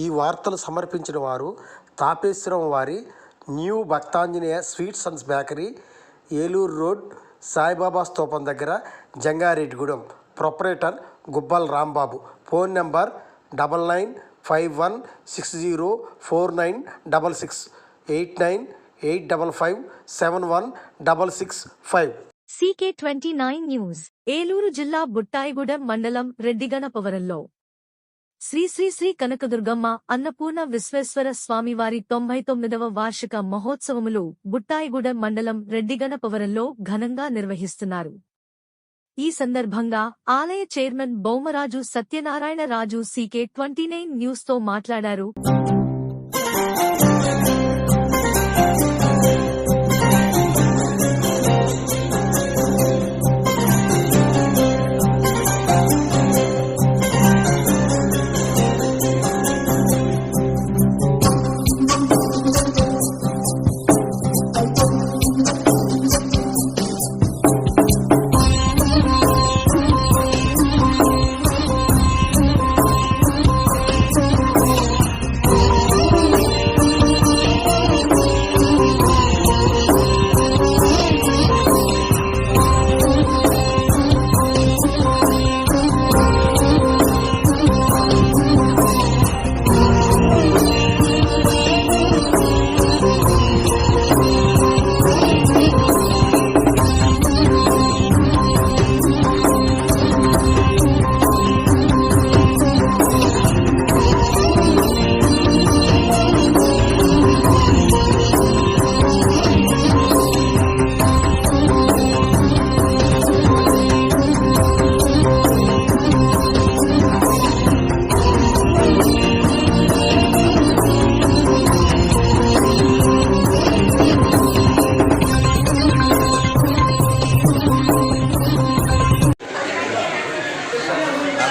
ఈ వార్తలు సమర్పించిన వారు తాపేశ్వరం వారి new Bhaktanjaneya sweets and bakery, Eluru road, Saibaba స్తూపం దగ్గర, Jangareddygudem. Proprietor Gubbal Rambabu. Phone number 9951604966 8985571665. CK29 news. Eluru జిల్లా బుట్టాయిగూడెం మండలం రెడ్డిగణపవరంలో శ్రీ శ్రీ శ్రీ కనకదుర్గమ్మ అన్నపూర్ణ విశ్వేశ్వర స్వామివారి 99వ వార్షిక మహోత్సవములు బుట్టాయిగూడెం మండలం రెడ్డిగణపవరంలో ఘనంగా నిర్వహిస్తున్నారు. ఈ సందర్భంగా ఆలయ చైర్మన్ బౌమరాజు సత్యనారాయణరాజు CK29 న్యూస్ తో మాట్లాడారు.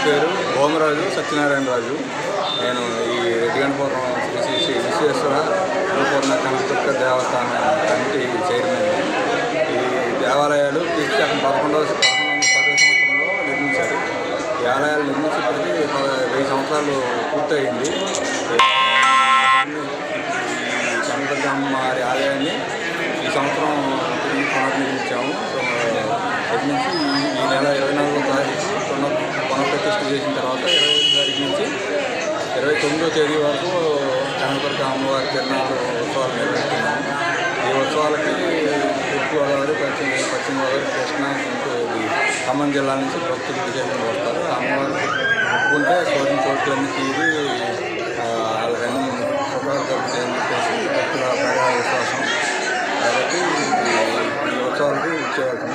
పేరు బౌమరాజు సత్యనారాయణరాజు. నేను ఈ రెడ్డిగణపవరం శ్రీ శ్రీ శ్రీ విశ్వేశ్వర అన్నపూర్ణ కనకదుర్గ దేవస్థానం కమిటీ చైర్మన్. ఈ దేవాలయాలు క్రీస్తు 1110వ సంవత్సరంలో నిర్మించారు. ఈ ఆలయాలు నిర్మించేప్పటికీ 1000 సంవత్సరాలు పూర్తయింది. ఈ కనకదుర్గమ్మ వారి ఆలయాన్ని ఈ సంవత్సరం తిరిగి పునర్నిర్మించాము. నిర్మించి ఈ నెల 24వ తారీఖు పునఃప్రతిష్ఠ చేసిన తర్వాత 25వ తారీఖు నుంచి 29వ తేదీ వరకు కనకదుర్గ అమ్మవారి తిరునాళ్ళు ఉత్సవాలు నిర్వహిస్తున్నాము. ఈ ఉత్సవాలకి తూర్పుగోదావరి, పశ్చిమ గోదావరి, కృష్ణా, ఖమ్మం జిల్లా నుంచి భక్తులు విజయనగరం వస్తారు. అమ్మవారు ఒప్పుకుంటే కోరిన కోట్లన్నీ తీరి వాళ్ళకన్నీ శుభాలు కలుగుతాయని చెప్పేసి భక్తుల ప్రగాఢ విశ్వాసం. కాబట్టి ఈ ఉత్సవాలకు ఇచ్చేవాళ్ళు